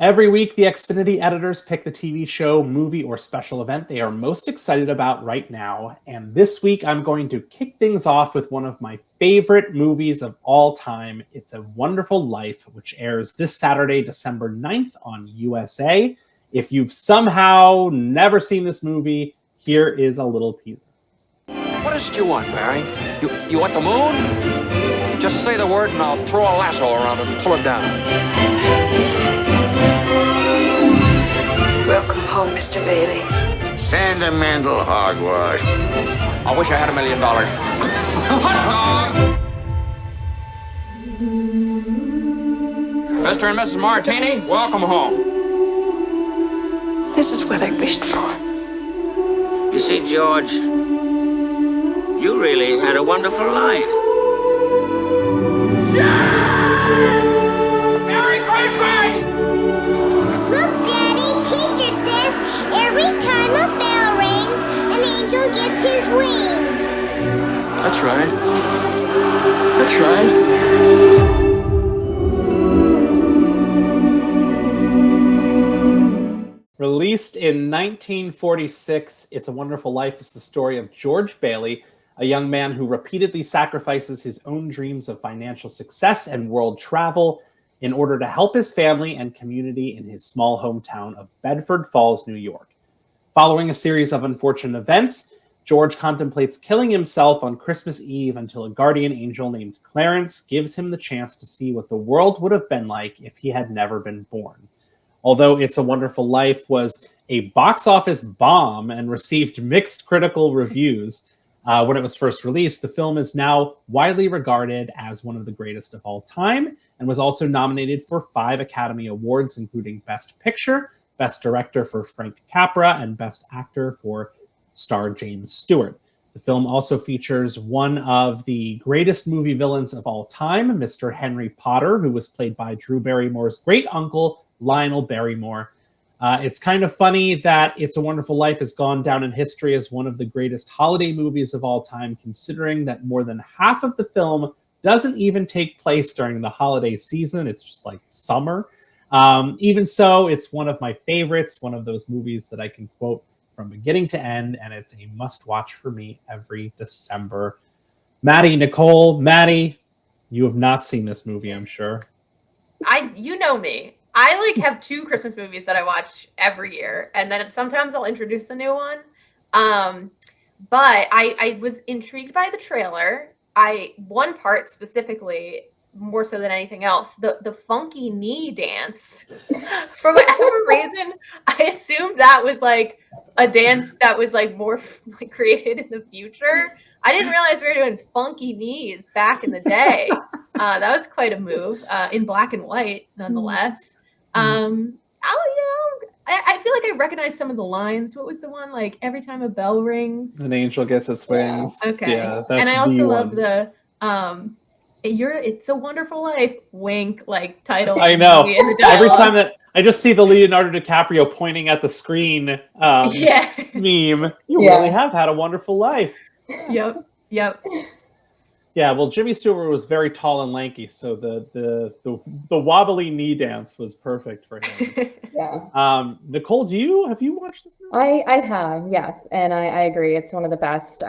Every week, the Xfinity Editors pick the TV show, movie, or special event they are most excited about right now. And this week, I'm going to kick things off with one of my favorite movies of all time. It's a Wonderful Life, which airs this Saturday, December 9th on USA. If you've somehow never seen this movie, here is a little teaser. What is it you want, Barry? You want the moon? Just say the word and I'll throw a lasso around it and pull it down. Welcome home, Mr. Bailey. Sentimental hogwash. I wish I had $1 million. Hot dog! Mr. and Mrs. Martini, welcome home. This is what I wished for. You see, George, you really had a wonderful life. Merry Christmas! Look, Daddy, teacher says every time a bell rings, an angel gets his wings. That's right. That's right. Released in 1946, It's a Wonderful Life is the story of George Bailey, a young man who repeatedly sacrifices his own dreams of financial success and world travel in order to help his family and community in his small hometown of Bedford Falls, New York. Following a series of unfortunate events, George contemplates killing himself on Christmas Eve until a guardian angel named Clarence gives him the chance to see what the world would have been like if he had never been born. Although It's a Wonderful Life was a box office bomb and received mixed critical reviews when it was first released, the film is now widely regarded as one of the greatest of all time and was also nominated for 5 Academy Awards, including Best Picture, Best Director for Frank Capra, and Best Actor for star James Stewart. The film also features one of the greatest movie villains of all time, Mr. Henry Potter, who was played by Drew Barrymore's great uncle, Lionel Barrymore. It's kind of funny that It's a Wonderful Life has gone down in history as one of the greatest holiday movies of all time, considering that more than half of the film doesn't even take place during the holiday season. It's just like summer. Even so, it's one of my favorites, one of those movies that I can quote from beginning to end, and it's a must-watch for me every December. Maddie, you have not seen this movie, I'm sure. You know me. I have 2 Christmas movies that I watch every year, and then sometimes I'll introduce a new one. But I was intrigued by the trailer. One part specifically, more so than anything else, the funky knee dance. For whatever reason, I assumed that was a dance that was more created in the future. I didn't realize we were doing funky knees back in the day. That was quite a move, in black and white, nonetheless. I feel like I recognize some of the lines. What was the one? Every time a bell rings, an angel gets its wings. Yeah. Okay. Yeah, and I also love the It's a Wonderful Life, wink, title. I know. Every time that I just see the Leonardo DiCaprio pointing at the screen meme, you really have had a wonderful life. Yep. Yeah, well, Jimmy Stewart was very tall and lanky, so the wobbly knee dance was perfect for him. Yeah. Nicole, have you watched this movie? I have, yes, and I agree. It's one of the best,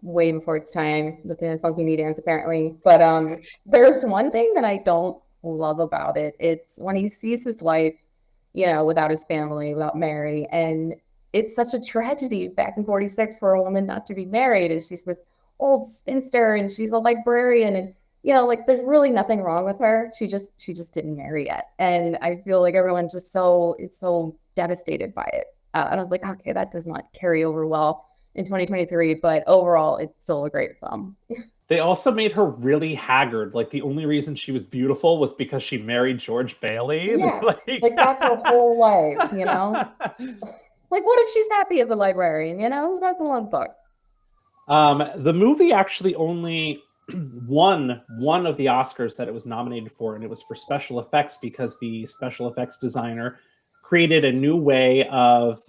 way before its time, the funky knee dance, apparently. But there's one thing that I don't love about it. It's when he sees his life, without his family, without Mary, and it's such a tragedy back in 46 for a woman not to be married, and she's this old spinster and she's a librarian, and there's really nothing wrong with her. She just didn't marry yet, and I feel like everyone's just so devastated by it. And I was like, okay, that does not carry over well in 2023, but overall it's still a great film. They also made her really haggard. The only reason she was beautiful was because she married George Bailey. Yeah, that's her whole life, what if she's happy as a librarian, Who doesn't love books? The movie actually only won one of the Oscars that it was nominated for, and it was for special effects because the special effects designer created a new way of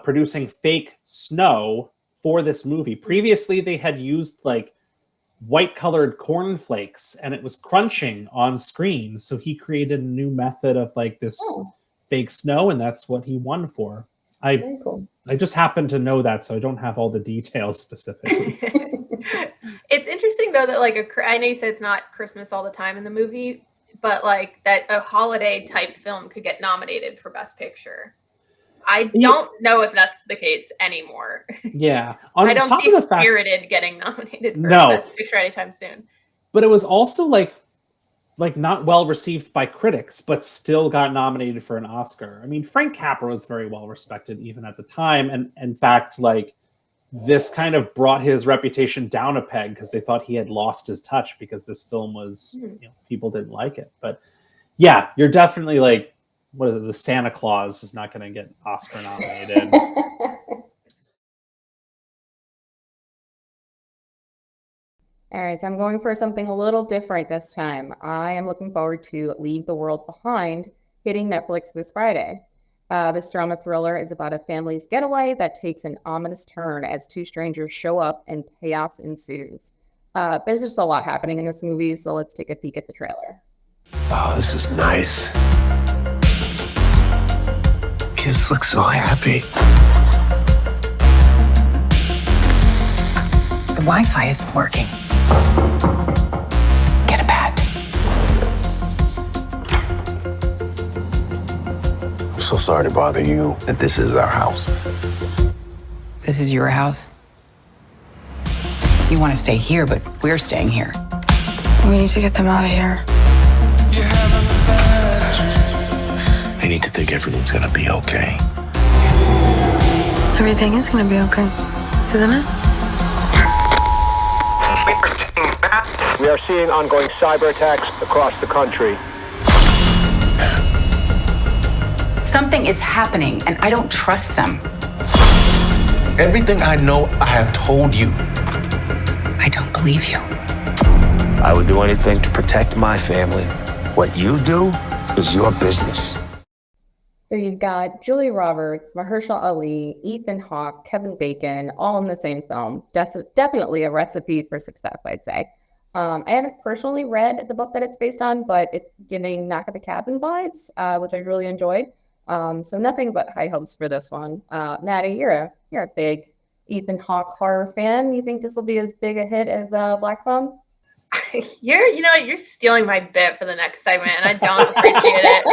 producing fake snow for this movie. Previously, they had used white-colored cornflakes, and it was crunching on screen. So he created a new method of like this fake snow, and that's what he won for. Very cool. I just happen to know that, so I don't have all the details specifically. It's interesting though that like I know you said it's not Christmas all the time in the movie, but like that a holiday type film could get nominated for Best Picture. I don't know if that's the case anymore. Yeah. I don't see Spirited getting nominated for Best Picture anytime soon. But it was also like not well received by critics, but still got nominated for an Oscar. I mean, Frank Capra was very well respected even at the time. And in fact, like this kind of brought his reputation down a peg because they thought he had lost his touch because this film was, people didn't like it. But yeah, you're definitely like, what is it? The Santa Claus is not going to get Oscar nominated. All right, so I'm going for something a little different this time. I am looking forward to Leave the World Behind, hitting Netflix this Friday. This drama thriller is about a family's getaway that takes an ominous turn as two strangers show up and chaos ensues. There's just a lot happening in this movie, so let's take a peek at the trailer. Oh, this is nice. Kids look so happy. The Wi-Fi isn't working. Get a pad. I'm so sorry to bother you, but this is our house. This is your house. You want to stay here, but we're staying here. We need to get them out of here. I need to think everything's gonna be okay. Everything is gonna be okay, isn't it? We are seeing ongoing cyber attacks across the country. Something is happening, and I don't trust them. Everything I know, I have told you. I don't believe you. I would do anything to protect my family. What you do is your business. So you've got Julia Roberts, Mahershala Ali, Ethan Hawke, Kevin Bacon, all in the same film. Definitely a recipe for success, I'd say. I haven't personally read the book that it's based on, but it's giving Knock at the Cabin vibes, which I really enjoyed. So nothing but high hopes for this one. Maddie, you're a big Ethan Hawke horror fan. You think this will be as big a hit as Black Phone? You're stealing my bit for the next segment, and I don't appreciate it.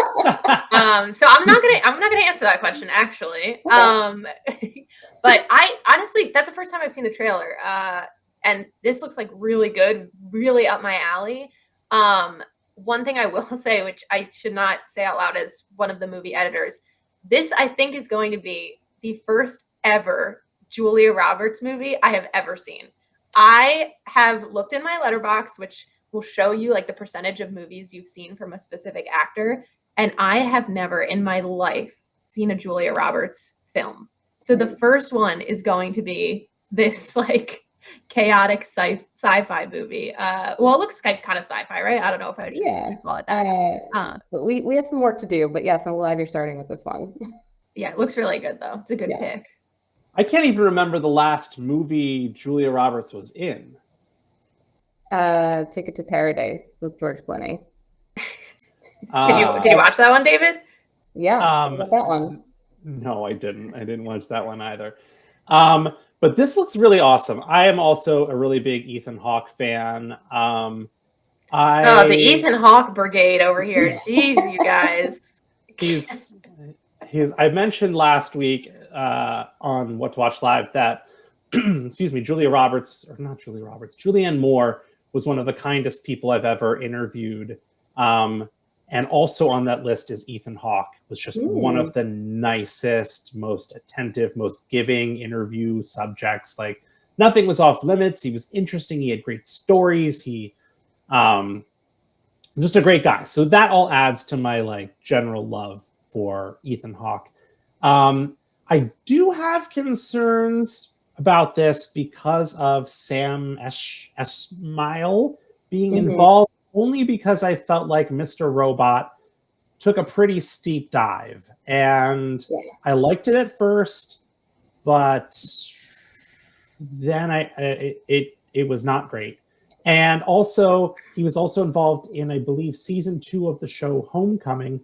So I'm not gonna answer that question actually. But I honestly, that's the first time I've seen the trailer, and this looks like really good, really up my alley. One thing I will say, which I should not say out loud as one of the movie editors, this I think is going to be the first ever Julia Roberts movie I have ever seen. I have looked in my letterbox, which will show you like the percentage of movies you've seen from a specific actor. And I have never in my life seen a Julia Roberts film. So the first one is going to be this like chaotic sci-fi movie. Well, it looks kind of sci-fi, right? I don't know if I should call it that. But we have some work to do, but yes, I'm glad you're starting with this one. Yeah, it looks really good though. It's a good pick. I can't even remember the last movie Julia Roberts was in. Ticket to Paradise with George Clooney. Did you watch that one, David? Yeah, that one. No, I didn't. I didn't watch that one either. But this looks really awesome. I am also a really big Ethan Hawke fan. The Ethan Hawke brigade over here. Jeez, you guys. I mentioned last week on What to Watch Live that, Julianne Moore was one of the kindest people I've ever interviewed. And also on that list is Ethan Hawke, was just one of the nicest, most attentive, most giving interview subjects. Like nothing was off limits. He was interesting. He had great stories. He just a great guy. So that all adds to my like general love for Ethan Hawke. I do have concerns about this because of Sam Esmail being involved, only because I felt like Mr. Robot took a pretty steep dive. And I liked it at first, but then it was not great. And also, he was also involved in, I believe, season 2 of the show Homecoming,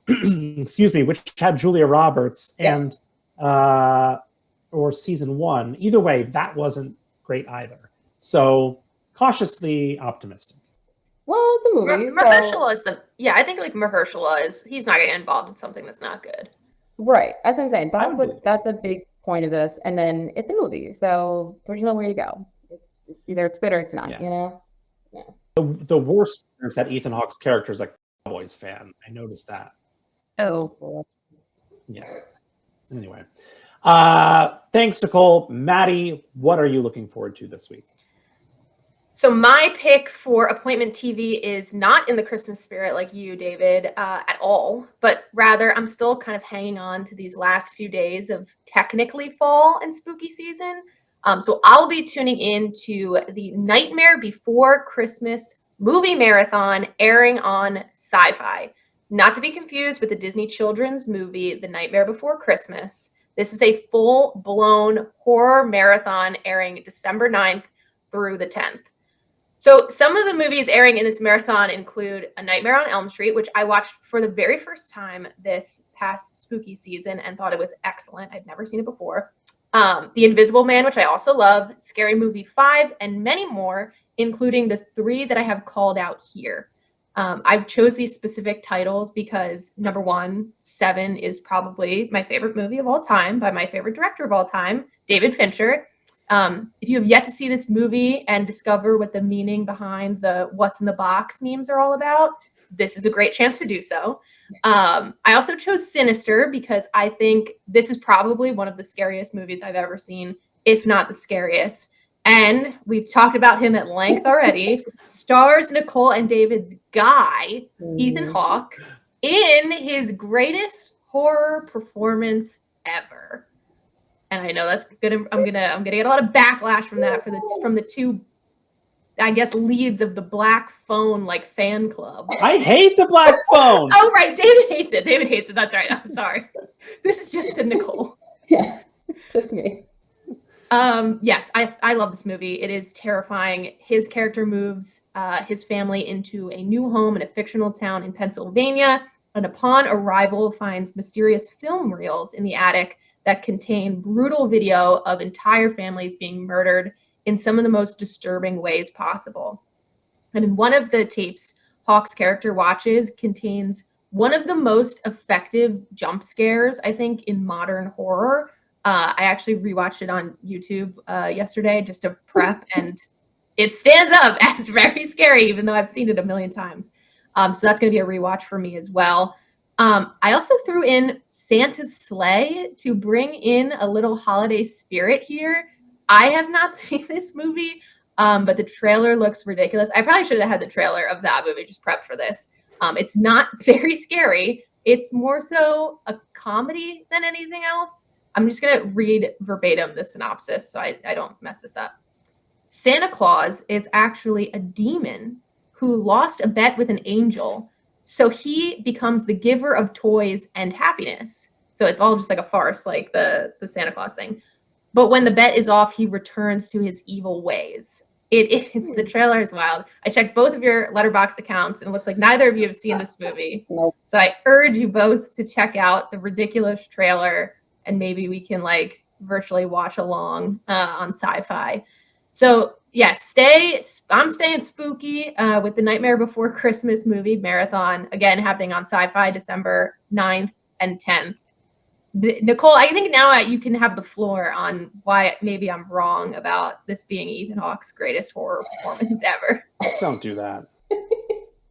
excuse me, which had Julia Roberts, and or season 1. Either way, that wasn't great either. So cautiously optimistic. Well, the movie. Mahershala is I think like Mahershala he's not getting involved in something that's not good. Right. As I'm saying, that's a big point of this. And then it's a movie, so there's nowhere to go. It's either it's good or it's not, you know? Yeah. The worst is that Ethan Hawke's character is a Cowboys fan. I noticed that. Oh. Yeah. Anyway. Thanks, Nicole. Maddie, what are you looking forward to this week? So my pick for appointment TV is not in the Christmas spirit like you, David, at all, but rather I'm still kind of hanging on to these last few days of technically fall and spooky season. So I'll be tuning in to the Nightmare Before Christmas movie marathon airing on Sci-Fi. Not to be confused with the Disney children's movie, The Nightmare Before Christmas. This is a full-blown horror marathon airing December 9th through the 10th. So some of the movies airing in this marathon include A Nightmare on Elm Street, which I watched for the very first time this past spooky season and thought it was excellent. I'd never seen it before. The Invisible Man, which I also love, Scary Movie 5, and many more, including the 3 that I have called out here. I've chose these specific titles because, number one, 7 is probably my favorite movie of all time by my favorite director of all time, David Fincher. If you have yet to see this movie and discover what the meaning behind the what's in the box memes are all about, this is a great chance to do so. I also chose Sinister because I think this is probably one of the scariest movies I've ever seen, if not the scariest. And we've talked about him at length already. Stars Nicole and David's guy, Ethan Hawke, in his greatest horror performance ever. And I know that's gonna I'm gonna get a lot of backlash from that from the 2, I guess, leads of the Black Phone fan club. I hate the Black Phone. Oh right, David hates it. David hates it. That's right. I'm sorry. This is just to Nicole. Yeah, just me. Yes, I love this movie. It is terrifying. His character moves his family into a new home in a fictional town in Pennsylvania, and upon arrival finds mysterious film reels in the attic that contain brutal video of entire families being murdered in some of the most disturbing ways possible. And in one of the tapes Hawke's character watches contains one of the most effective jump scares, I think, in modern horror. I actually rewatched it on YouTube yesterday just to prep, and it stands up as very scary, even though I've seen it a million times. So that's going to be a rewatch for me as well. I also threw in Santa's Sleigh to bring in a little holiday spirit here. I have not seen this movie, but the trailer looks ridiculous. I probably should have had the trailer of that movie just prepped for this. It's not very scary. It's more so a comedy than anything else. I'm just going to read verbatim the synopsis so I don't mess this up. Santa Claus is actually a demon who lost a bet with an angel. So he becomes the giver of toys and happiness. So it's all just like a farce, like the Santa Claus thing. But when the bet is off, he returns to his evil ways. The trailer is wild. I checked both of your Letterboxd accounts, and it looks like neither of you have seen this movie. Nope. So I urge you both to check out the ridiculous trailer, and maybe we can virtually watch along on Sci-Fi. So yes, I'm staying spooky with the Nightmare Before Christmas movie marathon, again happening on Sci-Fi December 9th and 10th. Nicole, I think now you can have the floor on why maybe I'm wrong about this being Ethan Hawke's greatest horror performance ever. Don't do that.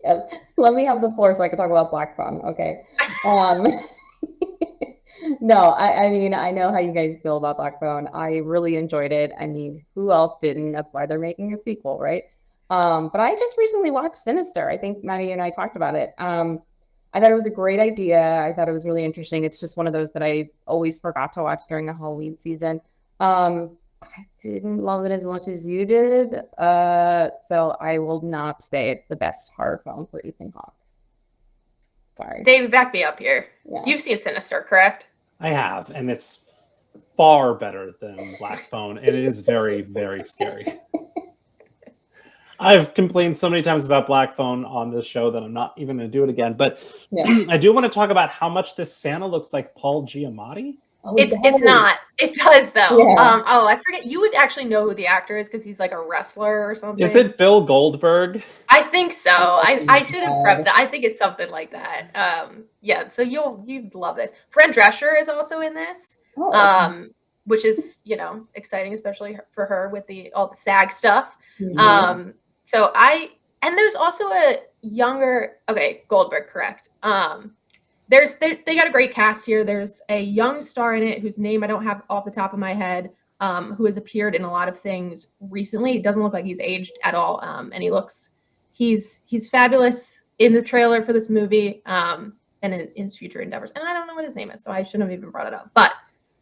Yeah, let me have the floor so I can talk about Black Phone. Okay. No, I mean, I know how you guys feel about Black Phone. I really enjoyed it. I mean, who else didn't? That's why they're making a sequel, right? But I just recently watched Sinister. I think Maddie and I talked about it. I thought it was a great idea. I thought it was really interesting. It's just one of those that I always forgot to watch during the Halloween season. I didn't love it as much as you did. So I will not say it's the best horror film for Ethan Hawke. Sorry. David, back me up here. Yeah. You've seen Sinister, correct? I have, and it's far better than Black Phone, and it is very, very scary. I've complained so many times about Black Phone on this show that I'm not even going to do it again. But Yeah. I do want to talk about how much this Santa looks like Paul Giamatti. Oh, It's not. It does though. Yeah. I forget. You would actually know who the actor is because he's like a wrestler or something. Is it Bill Goldberg? I think so. I should have God. prepped that. I think it's something like that. Yeah. So you'd love this. Fran Drescher is also in this. Oh, Which is exciting, especially for her with all the SAG stuff. Mhm. And there's also a younger. Okay, Goldberg, correct. They got a great cast here. There's a young star in it whose name I don't have off the top of my head, who has appeared in a lot of things recently. It doesn't look like he's aged at all, and he's fabulous in the trailer for this movie, and in his future endeavors. And I don't know what his name is, so I shouldn't have even brought it up. But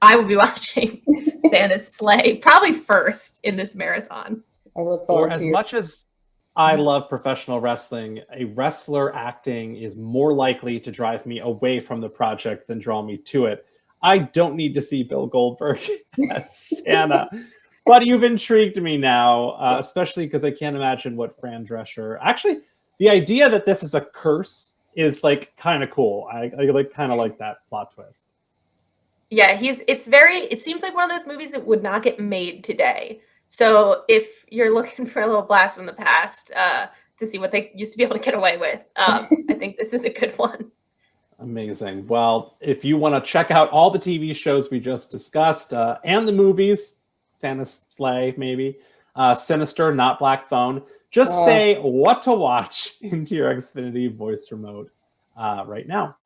I will be watching Santa's Sleigh probably first in this marathon. I look For forward as to much as I love professional wrestling, a wrestler acting is more likely to drive me away from the project than draw me to it. I don't need to see Bill Goldberg as Santa, but you've intrigued me now, especially because I can't imagine what Fran Drescher. Actually, the idea that this is a curse is like kind of cool. I like kind of like that plot twist. Yeah, it seems like one of those movies that would not get made today. So if you're looking for a little blast from the past to see what they used to be able to get away with, I think this is a good one. Amazing. Well, if you want to check out all the TV shows we just discussed and the movies, Santa's Sleigh, maybe, Sinister, not Black Phone, just say what to watch into your Xfinity voice remote right now.